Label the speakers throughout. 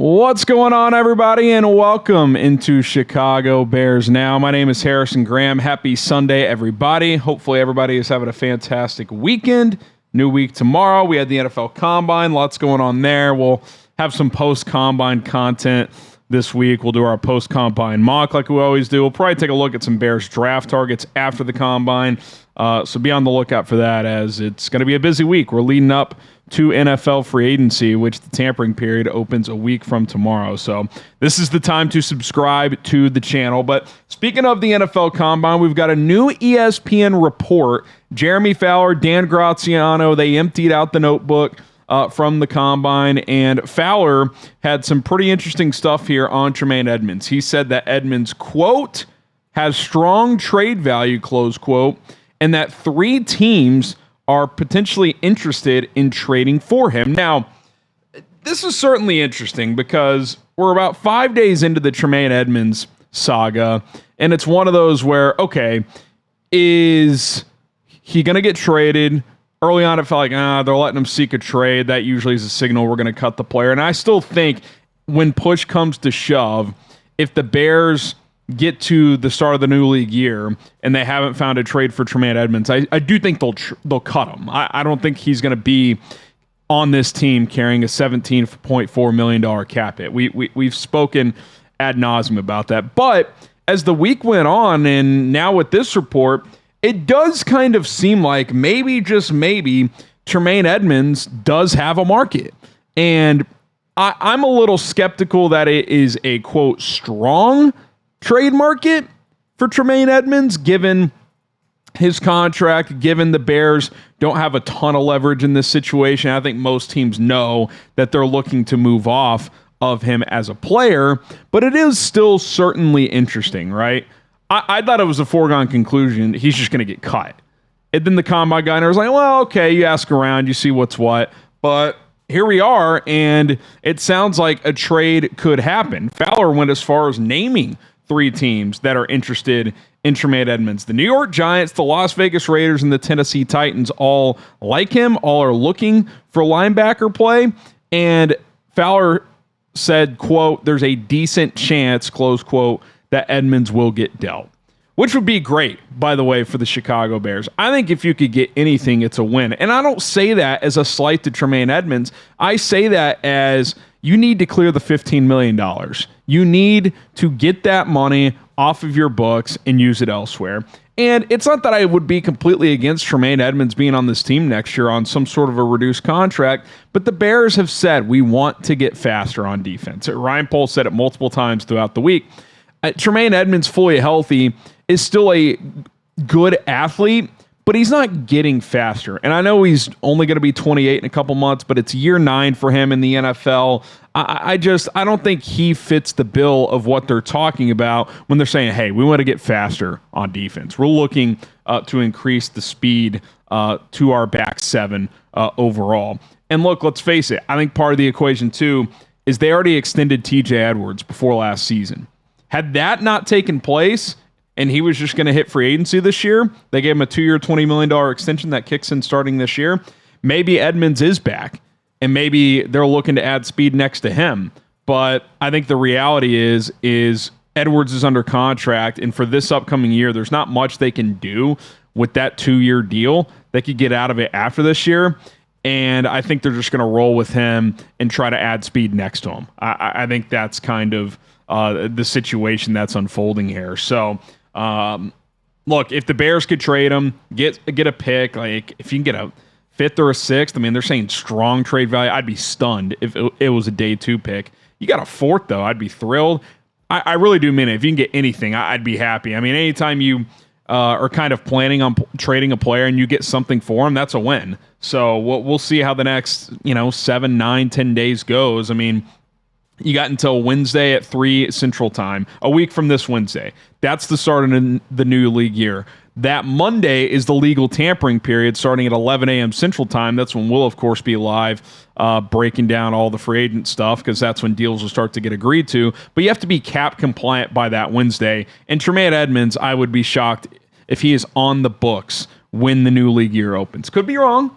Speaker 1: What's going on, everybody, and welcome into Chicago Bears Now. My name is Harrison Graham. Happy Sunday, everybody. Hopefully, everybody is having a fantastic weekend. New week tomorrow. We had the NFL Combine. Lots going on there. We'll have some post-Combine content this week. We'll do our post-Combine mock like we always do. We'll probably take a look at some Bears draft targets after the Combine. So be on the lookout for that, as it's going to be a busy week. We're leading up to NFL free agency, which the tampering period opens a week from tomorrow. So this is the time to subscribe to the channel. But speaking of the NFL Combine, we've got a new ESPN report. Jeremy Fowler, Dan Graziano, they emptied out the notebook from the Combine, and Fowler had some pretty interesting stuff here on Tremaine Edmunds. He said that Edmonds, quote, has strong trade value, close quote, and that 3 teams are potentially interested in trading for him. Now, this is certainly interesting because we're about 5 days into the Tremaine Edmunds saga, and it's one of those where, okay, is he going to get traded? Early on, it felt like, they're letting him seek a trade. That usually is a signal we're going to cut the player. And I still think when push comes to shove, if the Bears get to the start of the new league year and they haven't found a trade for Tremaine Edmunds, I do think they'll cut him. I don't think he's going to be on this team carrying a $17.4 million cap hit. We've spoken ad nauseum about that. But as the week went on, and now with this report, it does kind of seem like maybe, just maybe, Tremaine Edmunds does have a market. And I'm a little skeptical that it is a, quote, strong trade market for Tremaine Edmunds, given his contract, given the Bears don't have a ton of leverage in this situation. I think most teams know that they're looking to move off of him as a player, but it is still certainly interesting, right? I thought it was a foregone conclusion. He's just going to get cut. And then the Combine guy was like, well, okay, you ask around, you see what's what. But here we are, and it sounds like a trade could happen. Fowler went as far as naming 3 teams that are interested in Tremaine Edmunds. The New York Giants, the Las Vegas Raiders, and the Tennessee Titans all like him, all are looking for linebacker play. And Fowler said, quote, there's a decent chance, close quote, that Edmunds will get dealt, which would be great, by the way, for the Chicago Bears. I think if you could get anything, it's a win. And I don't say that as a slight to Tremaine Edmunds. I say that as you need to clear the $15 million. You need to get that money off of your books and use it elsewhere. And it's not that I would be completely against Tremaine Edmunds being on this team next year on some sort of a reduced contract, but the Bears have said we want to get faster on defense. Ryan Poles said it multiple times throughout the week. Tremaine Edmunds, fully healthy, is still a good athlete, but he's not getting faster. And I know he's only going to be 28 in a couple months, but it's year 9 for him in the NFL. I don't think he fits the bill of what they're talking about when they're saying, hey, we want to get faster on defense. We're looking to increase the speed to our back 7 overall. And look, let's face it, I think part of the equation too is they already extended TJ Edwards before last season. Had that not taken place and he was just going to hit free agency this year, they gave him a 2-year, $20 million extension that kicks in starting this year, maybe Edmonds is back and maybe they're looking to add speed next to him. But I think the reality is Edwards is under contract, and for this upcoming year, there's not much they can do with that 2-year deal. They could get out of it after this year, and I think they're just going to roll with him and try to add speed next to him. I think that's kind of the situation that's unfolding here. So, look, if the Bears could trade him, get a pick, like if you can get a 5th or a 6th, I mean, they're saying strong trade value. I'd be stunned if it was a day 2 pick. You got a 4th, though, I'd be thrilled. I really do mean it. If you can get anything, I'd be happy. I mean, anytime you are kind of planning on trading a player and you get something for him, that's a win. So we'll see how the next 7, 9, 10 days goes. I mean, you got until Wednesday at 3 Central Time, a week from this Wednesday. That's the start of the new league year. That Monday is the legal tampering period starting at 11 a.m. Central Time. That's when we'll, of course, be live breaking down all the free agent stuff because that's when deals will start to get agreed to. But you have to be cap compliant by that Wednesday. And Tremaine Edmunds, I would be shocked if he is on the books when the new league year opens. Could be wrong.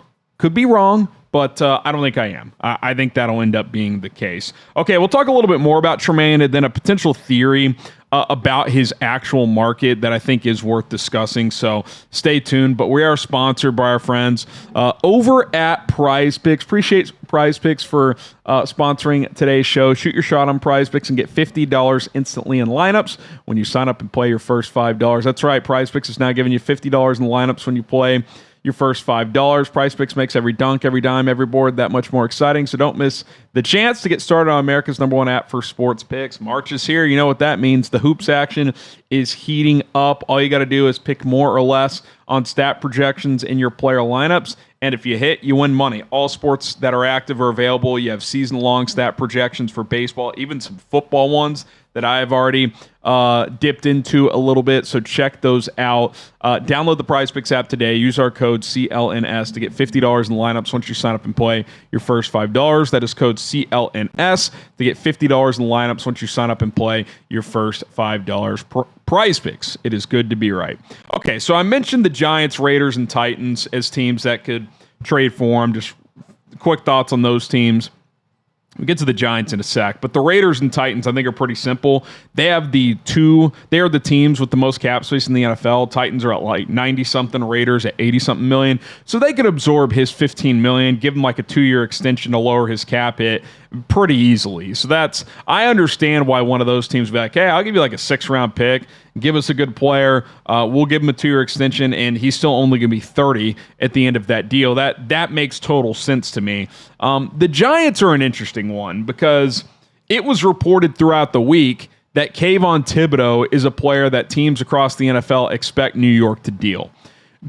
Speaker 1: but I don't think I am. I think that'll end up being the case. Okay, we'll talk a little bit more about Tremaine and then a potential theory about his actual market that I think is worth discussing. So stay tuned. But we are sponsored by our friends over at PrizePicks. Appreciate PrizePicks for sponsoring today's show. Shoot your shot on PrizePicks and get $50 instantly in lineups when you sign up and play your first $5. That's right. PrizePicks is now giving you $50 in lineups when you play your first $5. PrizePicks makes every dunk, every dime, every board that much more exciting. So don't miss the chance to get started on America's #1 app for sports picks. March is here. You know what that means. The hoops action is heating up. All you got to do is pick more or less on stat projections in your player lineups. And if you hit, you win money. All sports that are active are available. You have season-long stat projections for baseball, even some football ones that I have already dipped into a little bit. So check those out. Download the PrizePicks app today. Use our code CLNS to get $50 in lineups once you sign up and play your first $5. That is code CLNS to get $50 in lineups once you sign up and play your first $5. PrizePicks. It is good to be right. Okay, so I mentioned the Giants, Raiders, and Titans as teams that could trade for them. Just quick thoughts on those teams. We'll get to the Giants in a sec, but the Raiders and Titans, I think, are pretty simple. They are the teams with the most cap space in the NFL. Titans are at like 90-something, Raiders at 80-something million. So they could absorb his $15 million, give him like a 2-year extension to lower his cap hit pretty easily. So I understand why one of those teams would be like, hey, I'll give you like a 6th-round pick, give us a good player, we'll give him a 2-year extension, and he's still only going to be 30 at the end of that deal. That makes total sense to me. The Giants are an interesting one because it was reported throughout the week that Kayvon Thibodeau is a player that teams across the NFL expect New York to deal.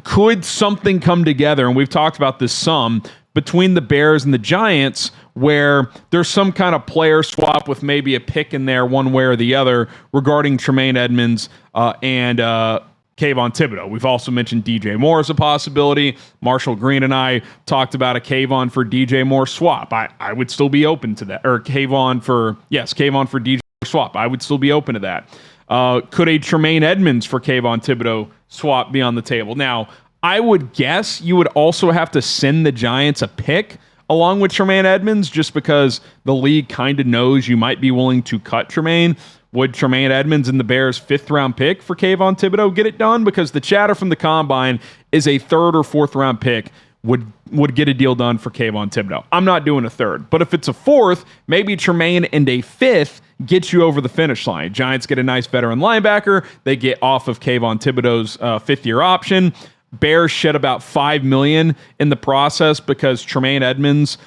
Speaker 1: Could something come together, and we've talked about this some, between the Bears and the Giants where there's some kind of player swap with maybe a pick in there one way or the other regarding Tremaine Edmunds and Kayvon Thibodeau. We've also mentioned DJ Moore as a possibility. Marshall Green and I talked about a Kayvon for DJ Moore swap. I would still be open to that. Or Kayvon for DJ swap. I would still be open to that. Could a Tremaine Edmunds for Kayvon Thibodeau swap be on the table? Now, I would guess you would also have to send the Giants a pick along with Tremaine Edmunds just because the league kind of knows you might be willing to cut Tremaine. Would Tremaine Edmunds and the Bears' 5th-round pick for Kayvon Thibodeau get it done? Because the chatter from the Combine is a 3rd or 4th-round pick would get a deal done for Kayvon Thibodeau. I'm not doing a 3rd. But if it's a 4th, maybe Tremaine and a 5th gets you over the finish line. Giants get a nice veteran linebacker. They get off of Kayvon Thibodeau's 5th-year option. Bears shed about $5 million in the process because Tremaine Edmunds,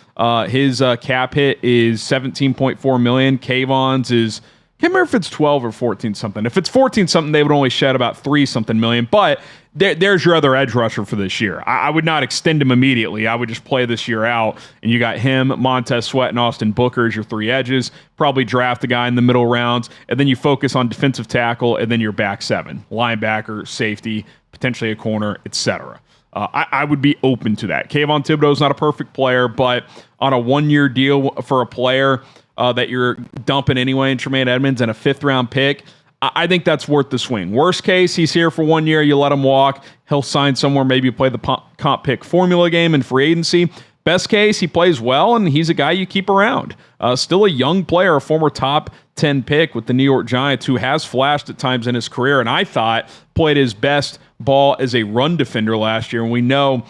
Speaker 1: his cap hit is $17.4 million. Kayvon's is, I can't remember if it's 12 or 14 something. If it's 14 something, they would only shed about 3 something million. But there's your other edge rusher for this year. I would not extend him immediately. I would just play this year out. And you got him, Montez Sweat, and Austin Booker as your 3 edges. Probably draft a guy in the middle rounds. And then you focus on defensive tackle and then your back 7. Linebacker, safety, potentially a corner, etc. I would be open to that. Kayvon Thibodeau is not a perfect player, but on a 1-year deal for a player that you're dumping anyway in Tremaine Edmunds and a 5th-round pick, I think that's worth the swing. Worst case, he's here for 1 year. You let him walk. He'll sign somewhere, maybe play the comp pick formula game in free agency. Best case, he plays well, and he's a guy you keep around. Still a young player, a former top 10 pick with the New York Giants who has flashed at times in his career, and I thought played his best ball as a run defender last year. And we know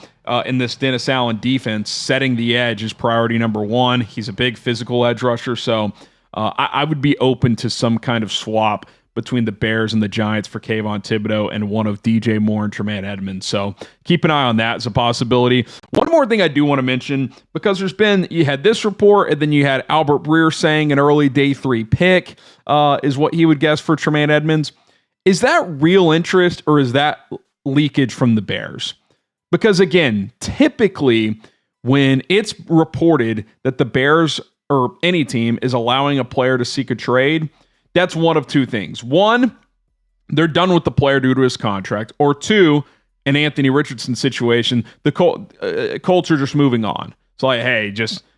Speaker 1: in this Dennis Allen defense, setting the edge is priority number 1. He's a big physical edge rusher, so I would be open to some kind of swap between the Bears and the Giants for Kayvon Thibodeau and one of DJ Moore and Tremaine Edmunds. So keep an eye on that as a possibility. One more thing I do want to mention, because you had this report, and then you had Albert Breer saying an early day 3 pick is what he would guess for Tremaine Edmunds. Is that real interest or is that leakage from the Bears? Because again, typically when it's reported that the Bears or any team is allowing a player to seek a trade, that's one of 2 things. 1, they're done with the player due to his contract. Or 2, an Anthony Richardson situation, the Colts are just moving on. It's like, hey,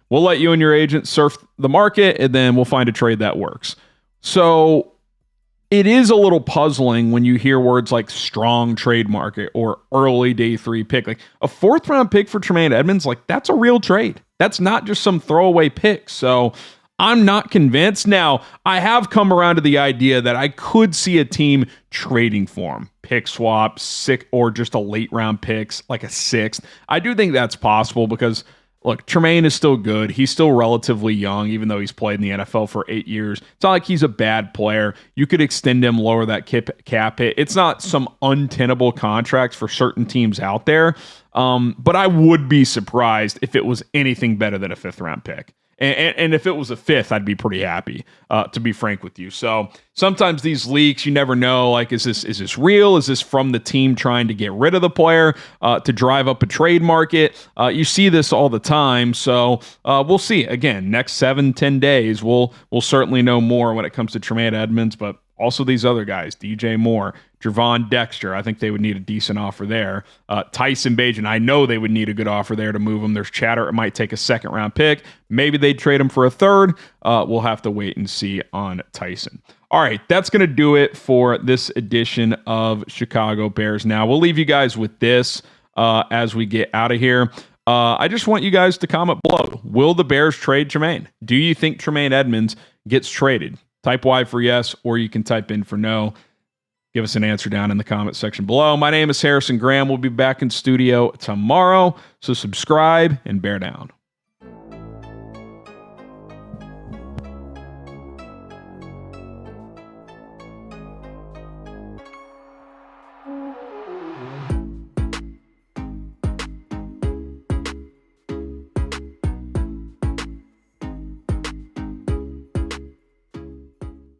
Speaker 1: we'll let you and your agent surf the market, and then we'll find a trade that works. So it is a little puzzling when you hear words like strong trade market or early day 3 pick. Like a 4th round pick for Tremaine Edmunds, like that's a real trade. That's not just some throwaway pick. So I'm not convinced. Now, I have come around to the idea that I could see a team trading for him. Pick swap, or just a late round picks, like a 6th. I do think that's possible because, look, Tremaine is still good. He's still relatively young, even though he's played in the NFL for 8 years. It's not like he's a bad player. You could extend him, lower that cap hit. It's not some untenable contracts for certain teams out there. But I would be surprised if it was anything better than a 5th round pick. And if it was a 5th, I'd be pretty happy, to be frank with you. So sometimes these leaks, you never know, like, is this real? Is this from the team trying to get rid of the player to drive up a trade market? You see this all the time. So we'll see. Again, next 7-10 days, we'll certainly know more when it comes to Tremaine Edmunds, but also these other guys, DJ Moore, Javon Dexter. I think they would need a decent offer there. Tyson Bagent, I know they would need a good offer there to move him. There's chatter it might take a 2nd round pick. Maybe they'd trade him for a 3rd. We'll have to wait and see on Tyson. All right, that's going to do it for this edition of Chicago Bears Now. We'll leave you guys with this as we get out of here. I just want you guys to comment below. Will the Bears trade Tremaine? Do you think Tremaine Edmunds gets traded? Type Y for yes, or you can type in for no. Give us an answer down in the comment section below. My name is Harrison Graham. We'll be back in studio tomorrow, so subscribe and bear down.